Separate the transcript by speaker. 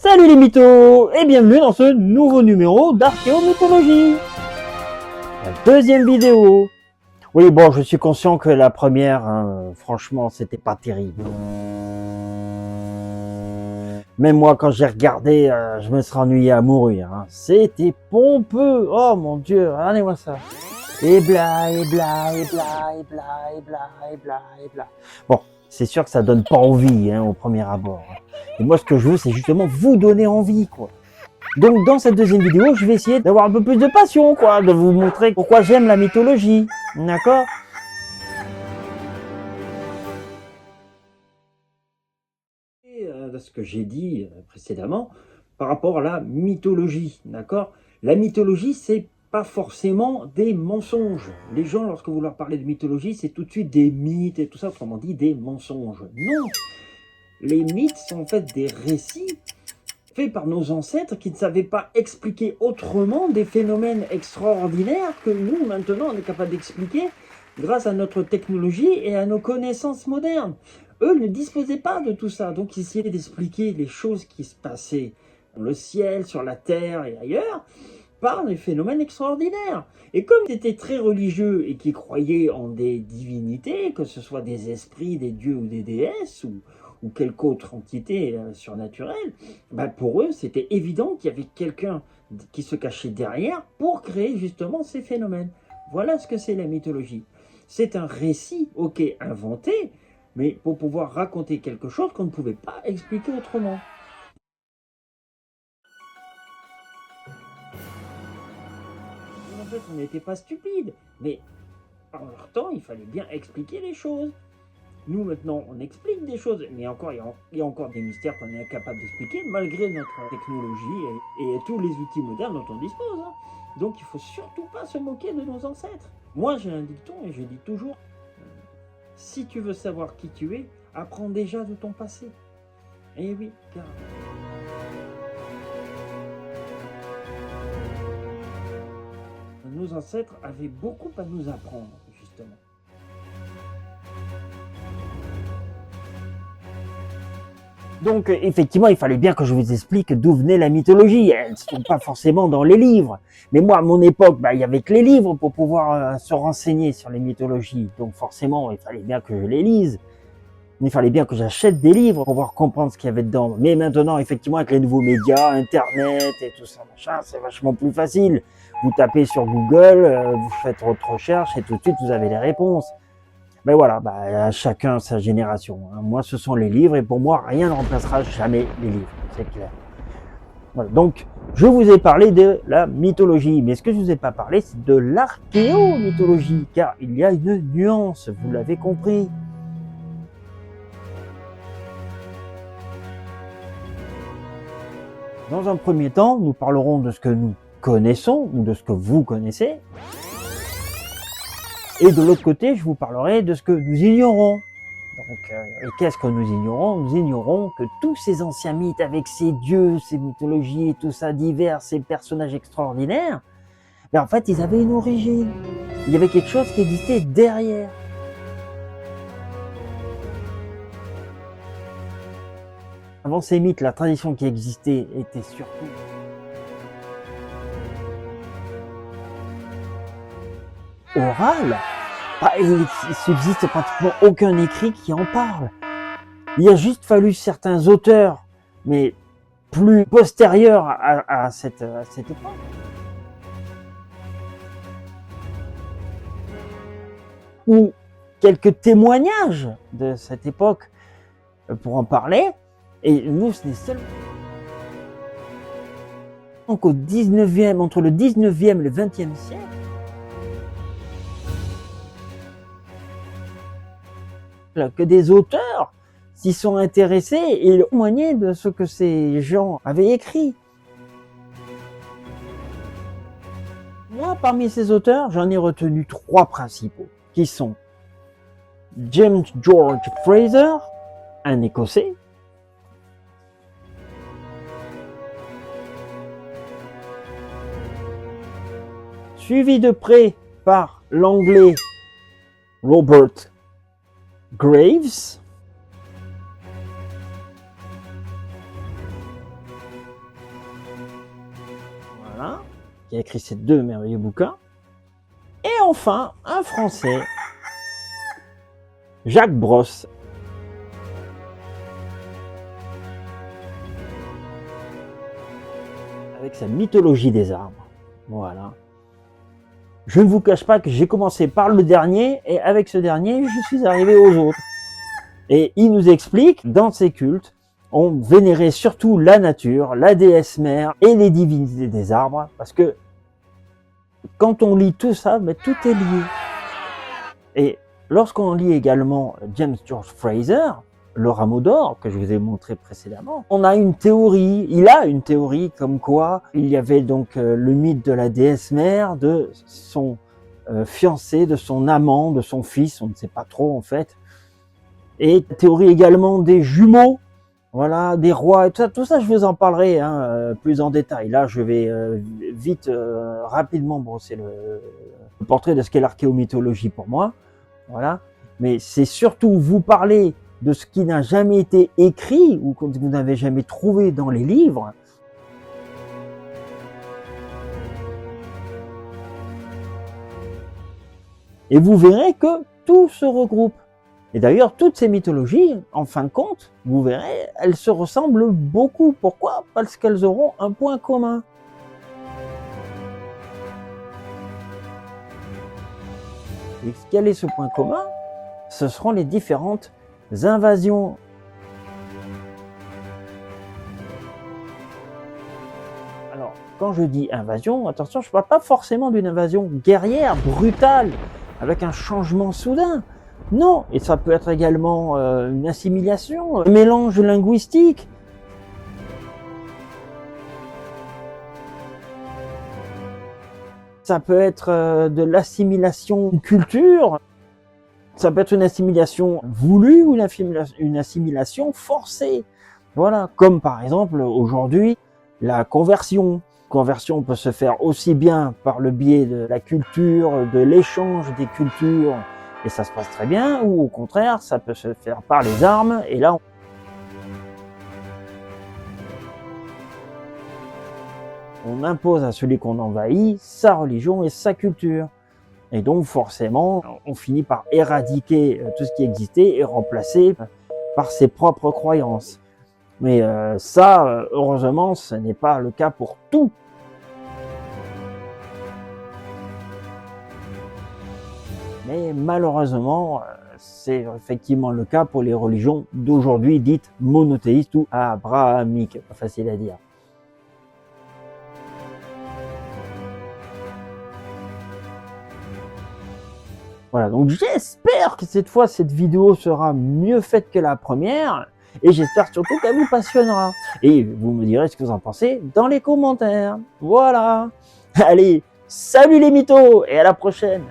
Speaker 1: Salut les mythos et bienvenue dans ce nouveau numéro d'Archéomythologie. La deuxième vidéo. Oui bon, je suis conscient que la première, franchement, c'était pas terrible. Même moi, quand j'ai regardé, je me serais ennuyé à mourir. C'était pompeux. Oh mon Dieu, regardez-moi ça. Et bla, et bla, et bla, et bla, et bla, et bla, et bla. Bon, c'est sûr que ça donne pas envie au premier abord. Et moi, ce que je veux, c'est justement vous donner envie, quoi. Donc, dans cette deuxième vidéo, je vais essayer d'avoir un peu plus de passion, quoi, de vous montrer pourquoi j'aime la mythologie. D'accord ? Ce que j'ai dit précédemment par rapport à la mythologie, d'accord ? La mythologie, c'est pas forcément des mensonges. Les gens, lorsque vous leur parlez de mythologie, c'est tout de suite des mythes et tout ça, autrement dit des mensonges. Non, les mythes sont en fait des récits faits par nos ancêtres qui ne savaient pas expliquer autrement des phénomènes extraordinaires que nous, maintenant, on est capable d'expliquer grâce à notre technologie et à nos connaissances modernes. Eux ne disposaient pas de tout ça, donc ils essayaient d'expliquer les choses qui se passaient dans le ciel, sur la terre et ailleurs, par des phénomènes extraordinaires. Et comme ils étaient très religieux et qu'ils croyaient en des divinités, que ce soit des esprits, des dieux ou des déesses, ou quelque autre entité surnaturelle, pour eux, c'était évident qu'il y avait quelqu'un qui se cachait derrière pour créer justement ces phénomènes. Voilà ce que c'est la mythologie. C'est un récit, ok, inventé, mais pour pouvoir raconter quelque chose qu'on ne pouvait pas expliquer autrement. En fait, on n'était pas stupides, mais en leur temps, il fallait bien expliquer les choses. Nous, maintenant, on explique des choses, mais encore, il y a encore des mystères qu'on est incapable d'expliquer, malgré notre technologie et tous les outils modernes dont on dispose. Donc, il ne faut surtout pas se moquer de nos ancêtres. Moi, j'ai un dicton et je dis toujours, si tu veux savoir qui tu es, apprends déjà de ton passé. Eh oui, car... nos ancêtres avaient beaucoup à nous apprendre, justement. Donc, effectivement, il fallait bien que je vous explique d'où venait la mythologie. Elles ne sont pas forcément dans les livres. Mais moi, à mon époque, il y avait que les livres pour pouvoir se renseigner sur les mythologies. Donc, forcément, il fallait bien que je les lise. Il fallait bien que j'achète des livres pour pouvoir comprendre ce qu'il y avait dedans. Mais maintenant, effectivement, avec les nouveaux médias, Internet et tout ça, machin, c'est vachement plus facile. Vous tapez sur Google, vous faites votre recherche et tout de suite, vous avez les réponses. Mais voilà, chacun sa génération. Moi, ce sont les livres et pour moi, rien ne remplacera jamais les livres, c'est clair. Voilà. Donc, je vous ai parlé de la mythologie, mais ce que je ne vous ai pas parlé, c'est de l'archéomythologie, car il y a une nuance, vous l'avez compris. Dans un premier temps, nous parlerons de ce que nous connaissons, ou de ce que vous connaissez. Et de l'autre côté, je vous parlerai de ce que nous ignorons. Donc, et qu'est-ce que nous ignorons ? Nous ignorons que tous ces anciens mythes, avec ces dieux, ces mythologies, tout ça divers, ces personnages extraordinaires, en fait, ils avaient une origine. Il y avait quelque chose qui existait derrière. Avant ces mythes, la tradition qui existait était surtout orale. Il subsiste pratiquement aucun écrit qui en parle. Il a juste fallu certains auteurs, mais plus postérieurs à cette époque, ou quelques témoignages de cette époque pour en parler. Et nous, ce n'est seulement qu'au 19e, entre le 19e et le 20e siècle, que des auteurs s'y sont intéressés et ont témoigné de ce que ces gens avaient écrit. Moi, parmi ces auteurs, j'en ai retenu 3 principaux, qui sont James George Fraser, un Écossais, suivi de près par l'Anglais Robert Graves, qui a écrit ces 2 merveilleux bouquins. Et enfin, un Français, Jacques Brosse. Avec sa mythologie des arbres. Voilà. Je ne vous cache pas que j'ai commencé par le dernier, et avec ce dernier, je suis arrivé aux autres. Et il nous explique, dans ces cultes, on vénérait surtout la nature, la déesse mère et les divinités des arbres, parce que quand on lit tout ça, mais tout est lié. Et lorsqu'on lit également James George Fraser, le rameau d'or, que je vous ai montré précédemment, il a une théorie comme quoi il y avait donc le mythe de la déesse mère, de son fiancé, de son amant, de son fils, on ne sait pas trop en fait. Et théorie également des jumeaux, voilà, des rois, et tout ça je vous en parlerai plus en détail. Là je vais vite, rapidement brosser le portrait de ce qu'est l'archéomythologie pour moi, voilà. Mais c'est surtout vous parler de ce qui n'a jamais été écrit ou que vous n'avez jamais trouvé dans les livres. Et vous verrez que tout se regroupe. Et d'ailleurs, toutes ces mythologies, en fin de compte, vous verrez, elles se ressemblent beaucoup. Pourquoi? Parce qu'elles auront un point commun. Et quel est ce point commun? Ce seront les différentes invasions. Alors, quand je dis invasion, attention, je ne parle pas forcément d'une invasion guerrière, brutale, avec un changement soudain. Non, et ça peut être également une assimilation, un mélange linguistique. Ça peut être de l'assimilation de culture. Ça peut être une assimilation voulue ou une assimilation forcée. Voilà, comme par exemple aujourd'hui la conversion. La conversion peut se faire aussi bien par le biais de la culture, de l'échange des cultures, et ça se passe très bien, ou au contraire, ça peut se faire par les armes, et là on impose à celui qu'on envahit sa religion et sa culture. Et donc forcément, on finit par éradiquer tout ce qui existait et remplacer par ses propres croyances. Mais ça, heureusement, ce n'est pas le cas pour tout. Mais malheureusement, c'est effectivement le cas pour les religions d'aujourd'hui dites monothéistes ou abrahamiques. Pas facile à dire. Voilà, donc j'espère que cette fois, cette vidéo sera mieux faite que la première. Et j'espère surtout qu'elle vous passionnera. Et vous me direz ce que vous en pensez dans les commentaires. Voilà. Allez, salut les mythos et à la prochaine.